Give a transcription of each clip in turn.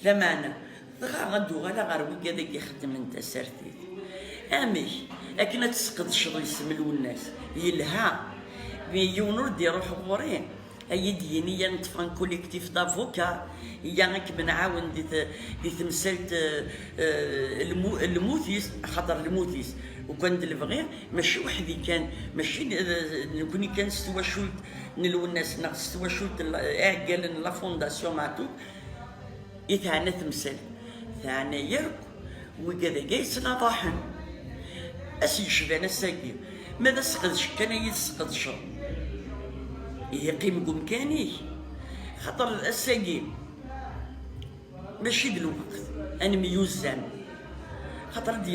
ثمانة غادو غالا غاروي كذا يخدم انت سرتي امي لكن تسقط شغل يسم الناس يلها يونور دي روح غورين اي دينيا نتفان كوليكتيف دافوكا هي بنعاون دي تمثلت الموتيس خاطر الموتيس وكان البغي ماشي وحدي كان ماشي نكوني كان ستوا شولت نلو الناس ناقص ستوا شولت قال لا فونداسيون ماتو يتعنى تمثل ثاني يرك وكذا جايس لا طاحن اسي شبان الساقي ماذا سقدش كان يسقدش يقيم بامكانيه خاطر الساقي ماشي دلوقت انا ميوزان خاطر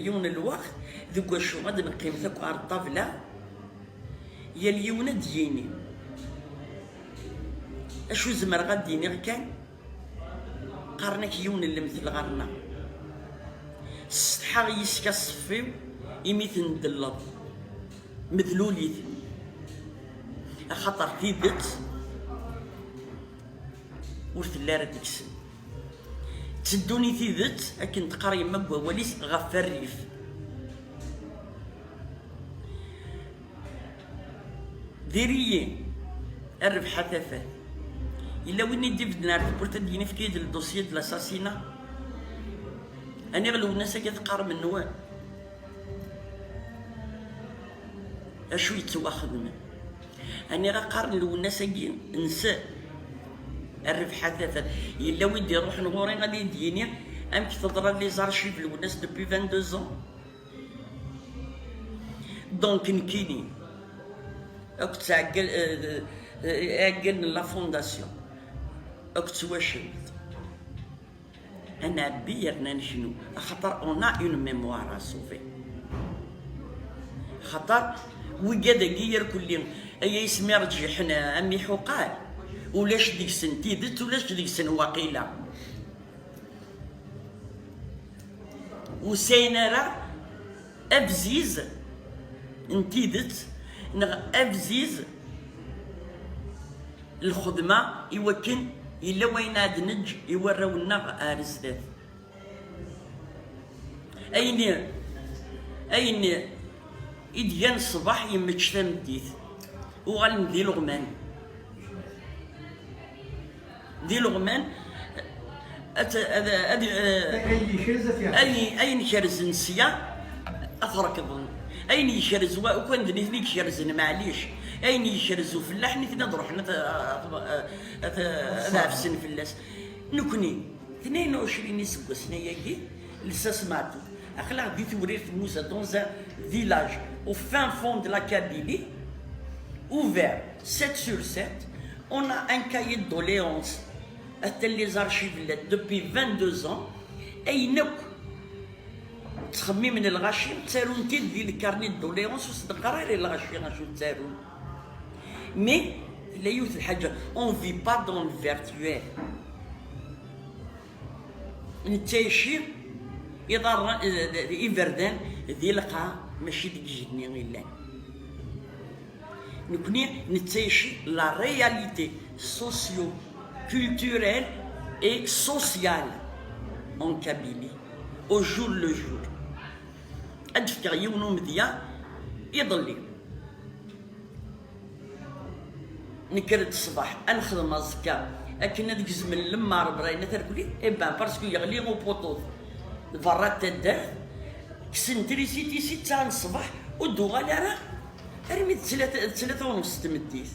يون الوقت ذوك شو غادي نقيم ذاك على الطاوله يا اليوم ديني اشو زمر غاديني كان قرنك يون اللي مثل غرنا السطحة يسكا الصفيو يميت ندلط مذلوليت خاطر تيدت ورث لا ديكسن تسدوني تيدت اكن تقري مكوا وليس غف الريف ديريين الربح ثافات إلا وين ندي في دنار بورتا ديني في كيد الدوسيي د لاساسينا أنا غلو الناس كتقار من نوال أشو يتواخذ من أنا غقارن لو الناس نسى الربح ثافات إلا وين دي روح نغورين غادي يديني أم كي تضرب لي زارشيف لو الناس دوبي 22 ans دونك نكيني أك تعقل عقلنا لا فونداسيون أك تواشلت أنا بيرنا نشنو خاطر أون اون ميموار اسوفي خاطر وكادا كير كل أي اسمي رجع حنا أمي حقال ولاش ديك السن تيدت ولاش ديك السن واقيلا وسينارا أبزيز نتيدت أبزيز الخدمة يوكن إلا وين عاد نج يورونا أرزدات أين إديان الصباح يمتش تمديت وغالندي لغمان دي لغمان أين شرز نسيا أتركضن أين يشرز وكان دنيتني يشرزن معليش أين يشرزوا في اللحن كنا نروح نذهب السن في اللاس نكوني 22 سنة سناياكي لسا سمعتو أخلاق دي تورير في موسى dans un village au fin fond de la Kabylie ouvert 7 sur 7 on a un cahier de doléances à les archives depuis 22 ans أينك تخمي من الغاشي تسارون تيد ديال الكارني دوليونس وصدقرا الغاشي غاشو تسارون مي لا يوث الحاجه اون في با دون الفيرتوال نتايشي يضر إيفردان ذي لقا ماشي ديك جدني غيلان نكوني نتايشي لا رياليتي سوسيو كولتوريل اي سوسيال en Kabylie au jour le jour أدفكر يونو مذيا يضلي نكرد الصباح أنخدم الزكاة لكن هذيك الزمن لما ربراينا تركولي إبان باسكو يغلي غو بوطوط فرات تدار كسنتريسيتي 6 تاع الصباح ودو غالي راه رميت 3 ونص تمديت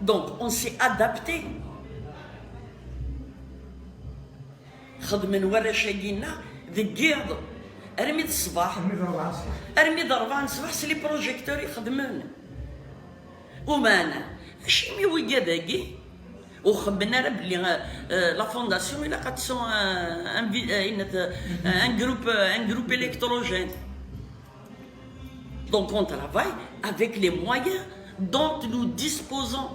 دونك اون سي ادابتي خدمن ورا شاقينا ذكيض ارميد الصباح ارميد 4 الصباح سلي بروجيكتور يخدمون ومانا اش مي كذاكي وخبنا راه بلي لا فونداسيون الا قد سون ان جروب électrogène donc on travaille avec les moyens dont nous disposons.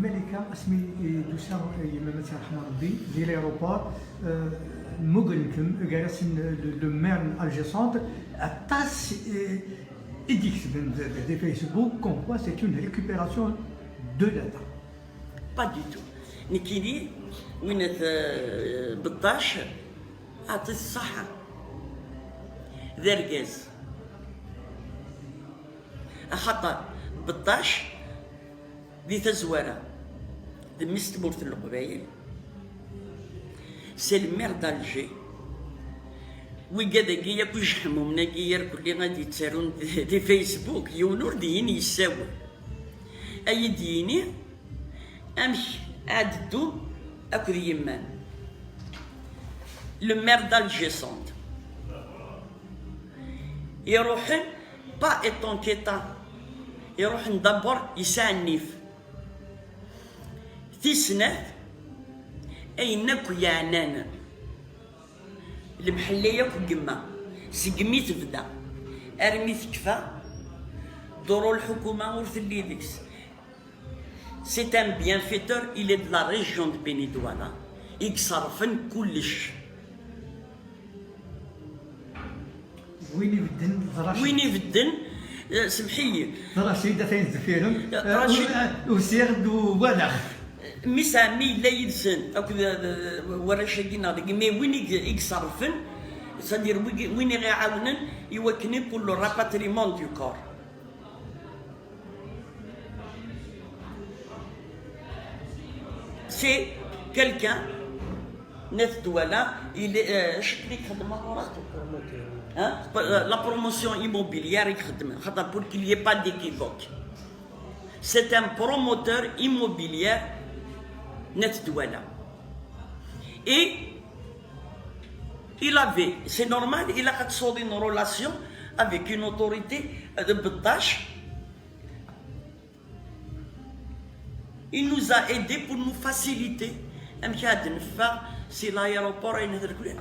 ملكة اسمي دوسان يمامة رحمة ربي ديال الايروبور مغنكم جالس لو مير الجي سونتر الطاس ils disent des Facebook qu'on voit c'est une récupération de data. با دي تو نكيني وين بالطاش عطي الصحة ذرقاز خاطر بالطاش دي تزوارة دمست مورت القبايل سي المير دالجي وقادا كي ياكو يحمو منا كي يركو اللي غادي يتسارون دي فيسبوك يونور ديني يساوي اي ديني امشي عددو اكو يمان لو مير دالجي سونت يروحن با اتونكيتا يروح ندبر يسعنيف تيسنات ايناكو يعنانا المحلية قما سقمي تبدا ارمي تكفى دورو الحكومة ورث اللي ديكس سي ان بيانفيتور الي دو لا ريجيون دو بينيدوالا يكسرفن كلش وين يبدن وين يبدن سمحي رشيدة فين زفيرهم رشيد وسير وبلغ مسامي لا يلسن اكو ورا شاكينا مي وين يكسرفن سادير وين يعاونن يوكني كل راباتريمون دو كور سي كالكان ناس دولا شكلي يخدم لا بروموسيون immobilière يخدم خاطر pour qu'il y ait pas d'équivoque c'est un promoteur immobilier net douala et il avait c'est normal il a soudé une relation avec une autorité de Bettache. Il nous a aidés pour nous faciliter c'est l'aéroport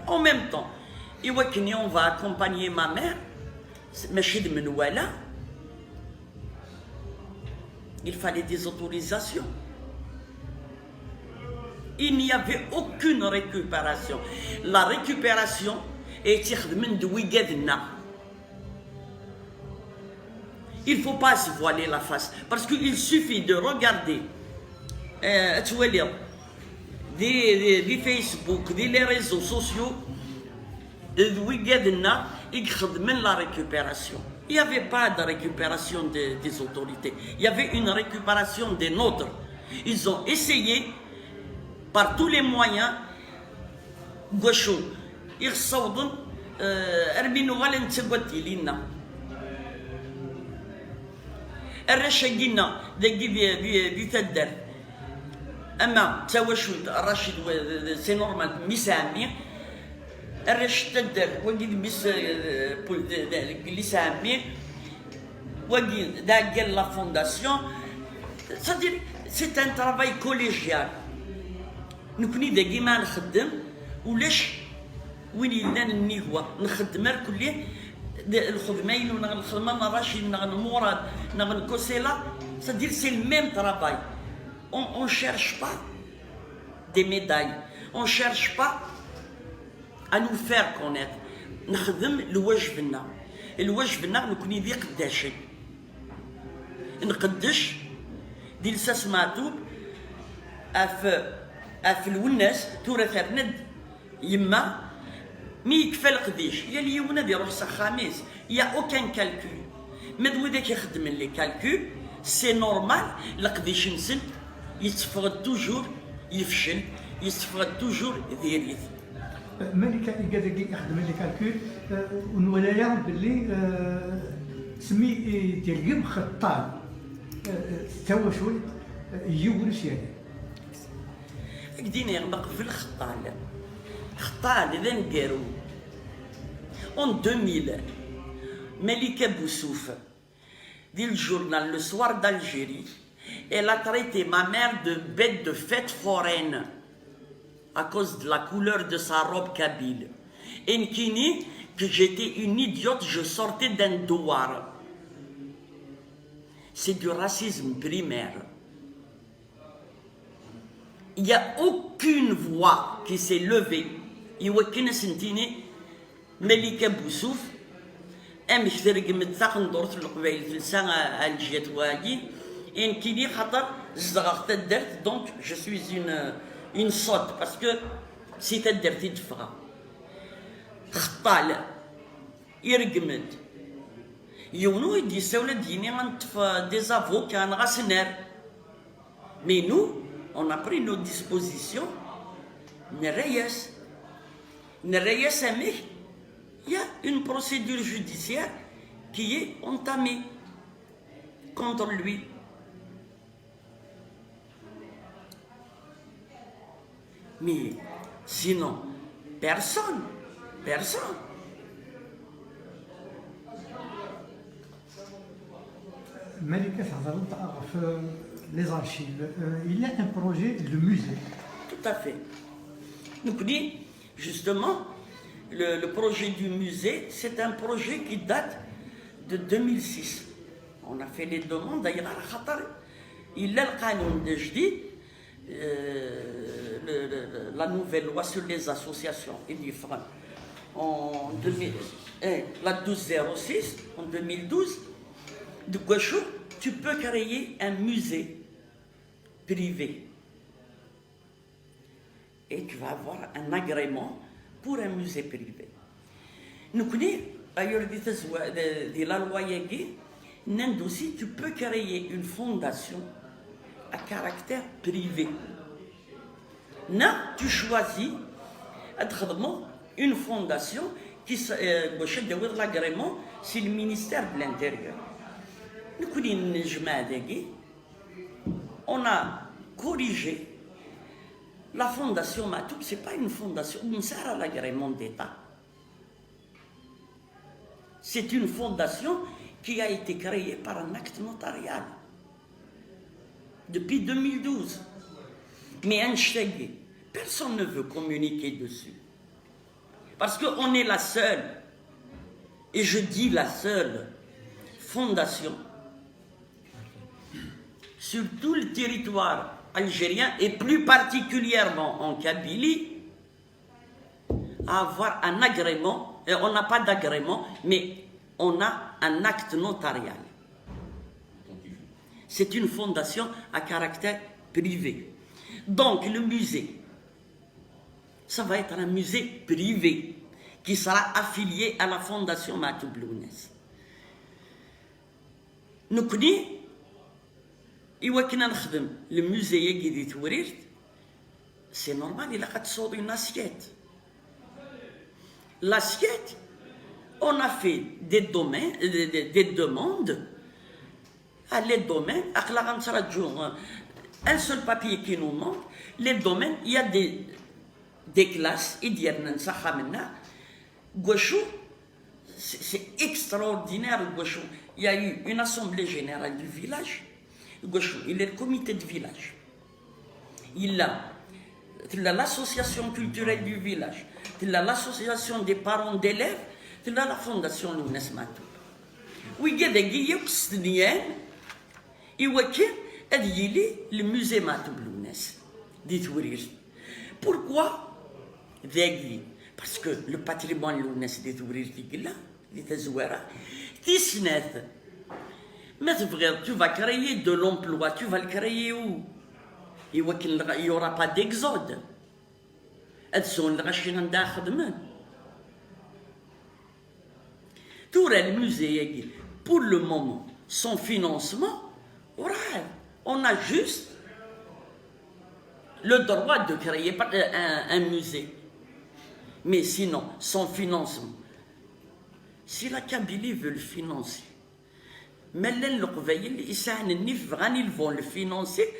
en même temps on va accompagner ma mère il fallait des autorisations. Il n'y avait aucune récupération. La récupération est de Wigadna. Il ne faut pas se voiler la face. Parce qu'il suffit de regarder des Facebook, des réseaux sociaux, Wigadna, ils la récupération. Il n'y avait pas de récupération des autorités. Il y avait une récupération des nôtres. Ils ont essayé par tous les moyens. Gauchou, ils sont Erbinoual Ntsegwatilina. الرشاقينا داكي بيتدر اما تاوشود الرشيد سي نورمال ميسامي الرشيد تدر وقيد ميس اللي سامي وقيد داك لا فونداسيون c'est-à-dire c'est un travail collégial نكوني داكي ما نخدم ولاش وين يلان النيهوه نخدم كليه الخدمين ونخدم راشد مراد كوسيلا c'est-à-dire c'est le même travail on cherche pas des médailles on cherche pas à nous faire connaître نخدم لواجبنا الواجبنا نكوني ذي قداشي نقدش دي لساس ماتوب اف الوناس تورث ند يما مي يكفى القديش يا اليوم نادي يروح خميس يا اوكان كالكول مادو ذاك يخدم لي كالكول سي نورمال القديش نسن يتفقد توجور يفشل يتفقد توجور ديريت مالك كي يخدم لي كالكول ونولايا باللي سمي تيرقم خطاب توا شوي يورش يعني كدينا يغلق في الخطال خطال إذا نقارو en 2000 Malika Boussouf dit le journal Le Soir d'Algérie elle a traité ma mère de bête de fête foraine à cause de la couleur de sa robe kabyle et Nkini que j'étais une idiote je sortais d'un douar c'est du racisme primaire. Il n'y a aucune voix qui s'est levée. Malika Boussouf, امك ترقم تاخن دورت القبائل تلسا الجيت واجي ان كيلي خاطر زدغت الدرت دونك جو سوي اون صوت باسكو سي تدرتي تفغى خطال يرقمد يونو يدي سولا ديني غنطف دي زافوكا غاسنار مي نو اون ا بري نو ديسبوزيسيون نرياس امك il y a une procédure judiciaire qui est entamée contre lui. Mais sinon, personne. Malika تهضرت في les archives. Il y a un projet, le musée. Tout à fait. Donc, dit, justement, le projet du musée, c'est un projet qui date de 2006. On a fait les demandes. D'ailleurs, il y a le canon de Jdid, la nouvelle loi sur les associations et les freins. La 1206, en 2012, de Guachou, tu peux créer un musée privé. Et tu vas avoir un agrément pour un musée privé. Nous connaissons, d'ailleurs, de la loi Yagi, aussi, tu peux créer une fondation à caractère privé. Non, tu choisis une fondation qui a l'agrément, c'est le ministère de l'Intérieur. Nous connaissons, on a corrigé. La fondation Matoub, ce n'est pas une fondation, c'est à l'agrément d'État. C'est une fondation qui a été créée par un acte notarial depuis 2012. Mais personne ne veut communiquer dessus. Parce qu'on est la seule, et je dis la seule, fondation sur tout le territoire algérien et plus particulièrement en Kabylie, à avoir un agrément, et on n'a pas d'agrément, mais on a un acte notarial. C'est une fondation à caractère privé. Donc le musée, ça va être un musée privé qui sera affilié à la fondation Matoub Lounès. Nous connaissons إوا كنا نخدم الموزي يجي توريرت سي نورمال إلا غتصوب une assiette. L'assiette, on a fait des demandes à les domaines. Un seul papier qui nous manque. Les domaines, il y a des classes. C'est extraordinaire. Il y a eu une assemblée générale du village. Il est le comité de village. Il a l'association culturelle du village. Il a l'association des parents d'élèves. Il a la fondation Lounès Matoub. Oui, il y a des guillemets. Et il y a le musée Matoub Lounès. Pourquoi? Parce que le patrimoine Lounès des touristes, mais tu vas créer de l'emploi, tu vas le créer où? Il n'y aura pas d'exode. Tout le musée, pour le moment, son financement, on a juste le droit de créer un musée. Mais sinon, son financement, si la Kabylie veut le financer, mais ils vont le financer,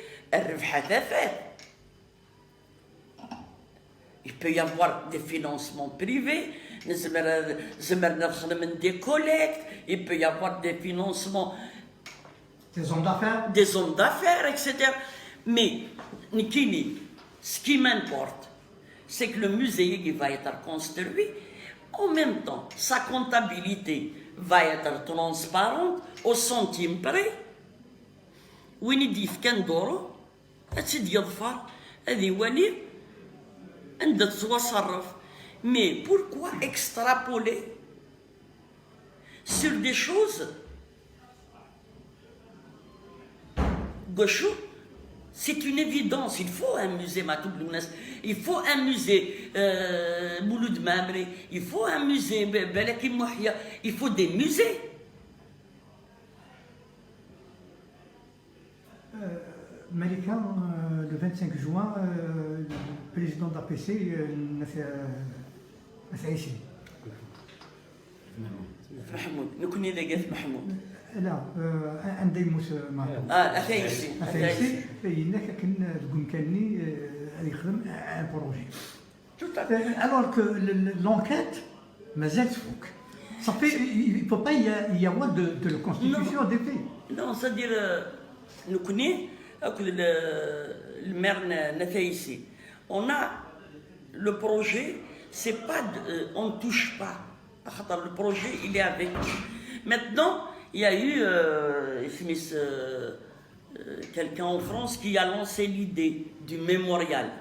il peut y avoir des financements privés, des collectes, il peut y avoir des financements, des hommes d'affaires, etc. Mais ce qui m'importe, c'est que le musée qui va être construit, en même temps, sa comptabilité va être transparente au centime près. وين يدي في كان دورو تسد يظفر هذه ولي عند تصرف. Mais pourquoi extrapoler sur des choses. Gaucho, c'est une évidence. Il faut un musée Matoub Lounes, il faut un musée Mouloud Mamri, il faut un musée Belaki Mouhia, il faut des musées. Malika, le 25 juin, le président de l'APC a ici. محمود نكوني لقيت محمود لا عندي يموت معكم أثايسي هناك كان الكونكاني يخدم ان بروجي tout à fait. alors que l'enquête مازال فوق صافي il peut pas y avoir de la constitution des faits. Non, c'est-à-dire نكوني le maire Nathaïsi. On a le projet, c'est pas on ne touche pas. Le projet, il est avec nous. Maintenant, il y a eu quelqu'un en France qui a lancé l'idée du mémorial.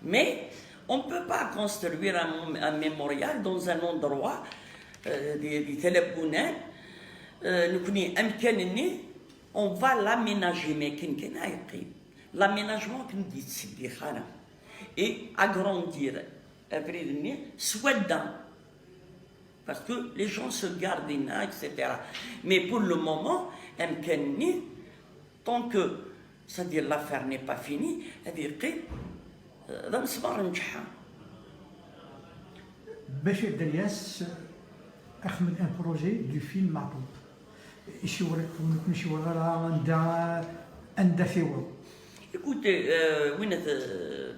Mais on ne peut pas construire un mémorial dans un endroit des téléphones. On va l'aménager, mais l'aménagement et agrandir. Soit dans, parce que les gens se gardent, etc. Mais pour le moment, tant que, c'est-à-dire l'affaire n'est pas finie, c'est-à-dire que Bachir Darias أخمد un projet du film معطوب يشورك ونشور عندها ثوى. Écoutez,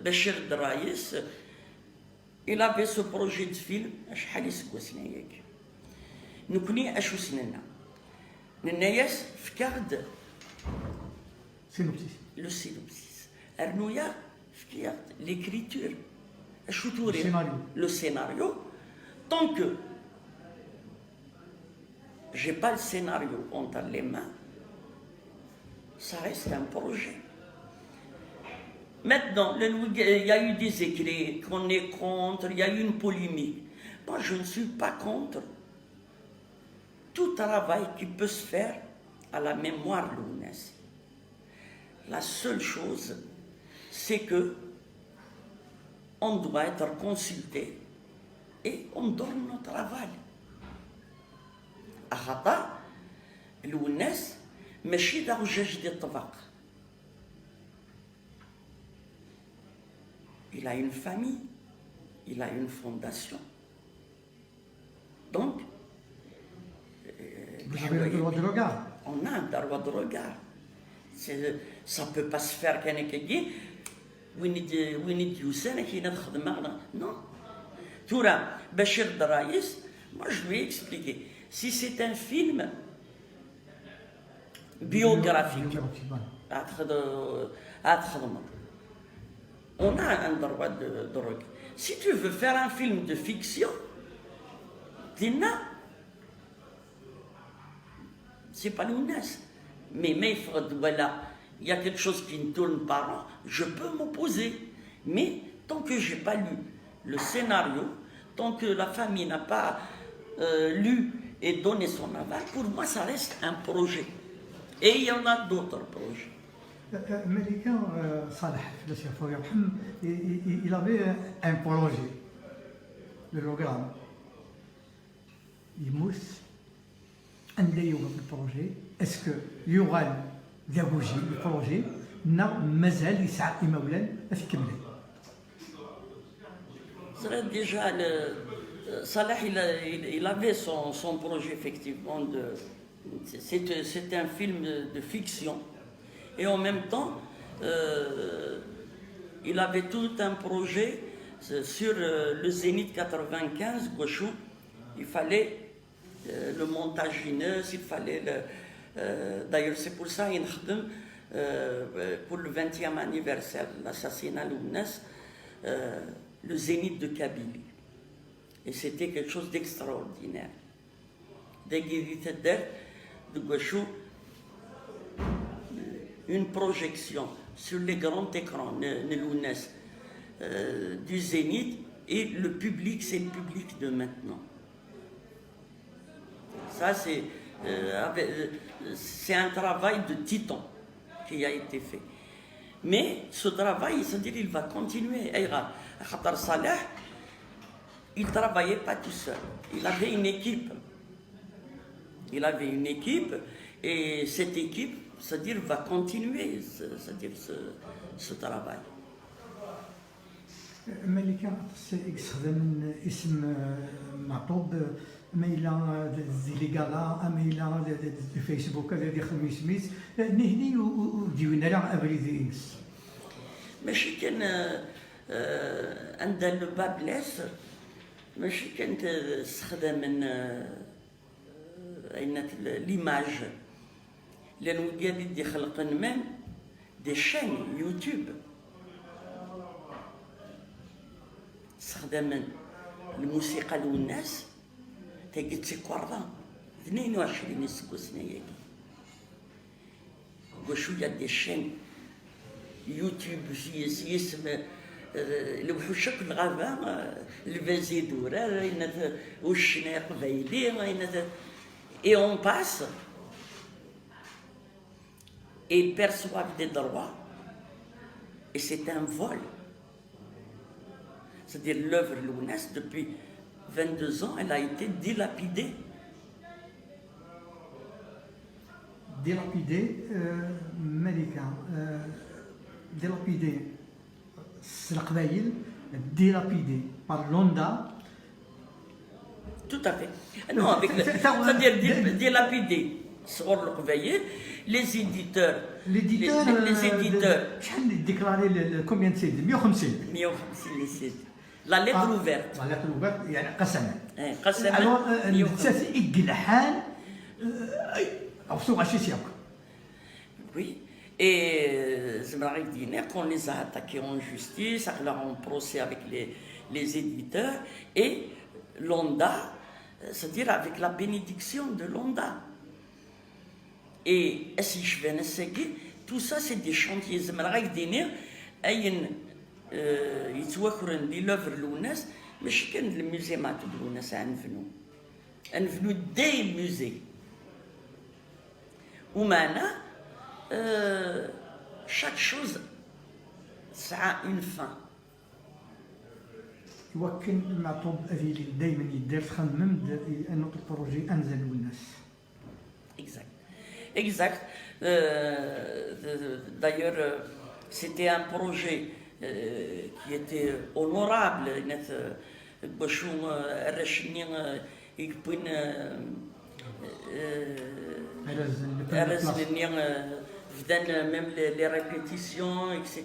Bachir Darias, il avait ce projet de film, شحال يسقسنا ياك. نكوني أشو سننا. الناس فكرد le synopsis. Arnouya فكرد l'écriture. أشو توري le scénario. Tant que j'ai pas le scénario entre les mains, ça reste un projet. Maintenant, il y a eu des écrits qu'on est contre, il y a eu une polémique. Moi, je ne suis pas contre tout travail qui peut se faire à la mémoire lounaise. La seule chose, c'est que on doit être consulté et on donne notre travail. أخطأ الوناس ماشي داو جاج ديال الطبق. Il a une famille, il a une fondation. Donc, vous avez le droit de regard. On a un droit de regard. Ça ne peut pas se faire qu'un équilibre. وين يوسانا كاينه الخدمه non. Toura Bachir Darias, moi je lui ai expliqué. Si c'est un film biographique, on a un droit de regard. Si tu veux faire un film de fiction, c'est pas l'UNES. Mais voilà, il y a quelque chose qui ne tourne pas rond, je peux m'opposer. Mais tant que je n'ai pas lu le scénario, tant que la famille n'a pas lu et donné son aval, pour moi ça reste un projet. Et il y en a d'autres projets. Malika Saleh, il avait un projet, le programme. Yimous, un projet. Est-ce qu'il y aura pédagogie du projet? Non, mazal يسعى إمولا أتكمل. Déjà, Salah, il avait son projet effectivement. C'était un film de fiction. Et en même temps, il avait tout un projet sur le Zénith 95, Gauchou. Il fallait le montagineux, il fallait d'ailleurs c'est pour ça qu'il pour le 20e anniversaire de l'assassinat Lounes, le Zénith de Kabylie. Et c'était quelque chose d'extraordinaire. De Gauchou, une projection sur les grands écrans du Zénith et le public, c'est le public de maintenant. Ça, c'est un travail de titan qui a été fait. Mais ce travail, c'est-à-dire, il va continuer. Khatar Saleh, il ne travaillait pas tout seul. Il avait une équipe. Et cette équipe, c'est-à-dire, va continuer c'est-à-dire, ce travail. ملكة يستخدم اسم معطوب ما إلى زيليغالا أما إلى الفيسبوك هذا يخدم سميت نهني وديونا لا أبريد إنس ماشي كان عند لو بابليس ماشي كانت تستخدم من ليماج لأنه قال لي خلقن ميم دي شين يوتيوب استخدام الموسيقى للناس تجد سيكوردا 22 سنة ياكي وشوية دي شين يوتيوب في اسم الوحوشك الغابة الفازيدورة والشنا قبايلي et on passe et ils perçoivent des droits et c'est un vol. C'est-à-dire l'œuvre Lounas, depuis 22 ans, elle a été dilapidée. Dilapidée, Malika, dilapidée, Slaqbaïl, dilapidée par l'Onda. Tout à fait. Non, c'est-à-dire dilapidée sur le Qbaïl, les éditeurs. Les éditeurs. Déclaré combien de cèdes 150. 150 les cèdes. La lettre ouverte. La lettre ouverte, يعني قسما. قسما. Alors, الثلاث إقلحان أو سوق عشيسياك. Oui. Et Zmraïk Diner, qu'on les a attaqués en justice, en procès avec les éditeurs, et l'ONDA, c'est-à-dire avec la bénédiction de l'ONDA. Et si je viens tout ça, c'est des chantiers. Zmraïk Diner, يتوخرن لي لوفر لوناس ماشي كان الموزيمات لوناس انفنو دي ميوزي ومعنا chaque chose ça a une fin. يمكن المعطوب هذه دائما يدير تخمم انه البروجي انزل الناس. Exact. D'ailleurs, c'était un projet qui était honorable. Bachou Rachinin يكون بدأنا même les répétitions, etc.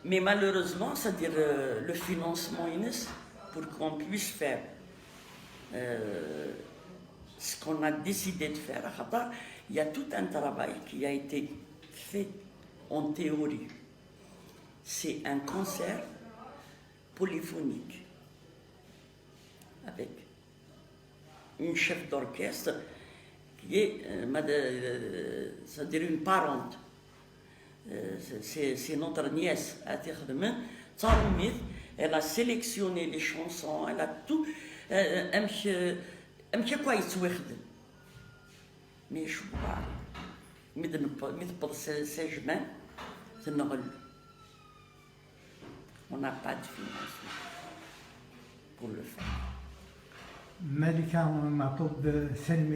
Mais malheureusement, c'est-à-dire le financement pour qu'on puisse faire ce qu'on a décidé de faire, il y a tout un travail qui a été fait en théorie. C'est un concert polyphonique avec une chef d'orchestre qui est, c'est-à-dire une parente. C'est notre nièce, elle a sélectionné les chansons, elle a tout. أمشي كويس وخدم مي شو بعرف متبط سجمان تنغل on n'a pas de financement pour le faire. مالك معطوب ثاني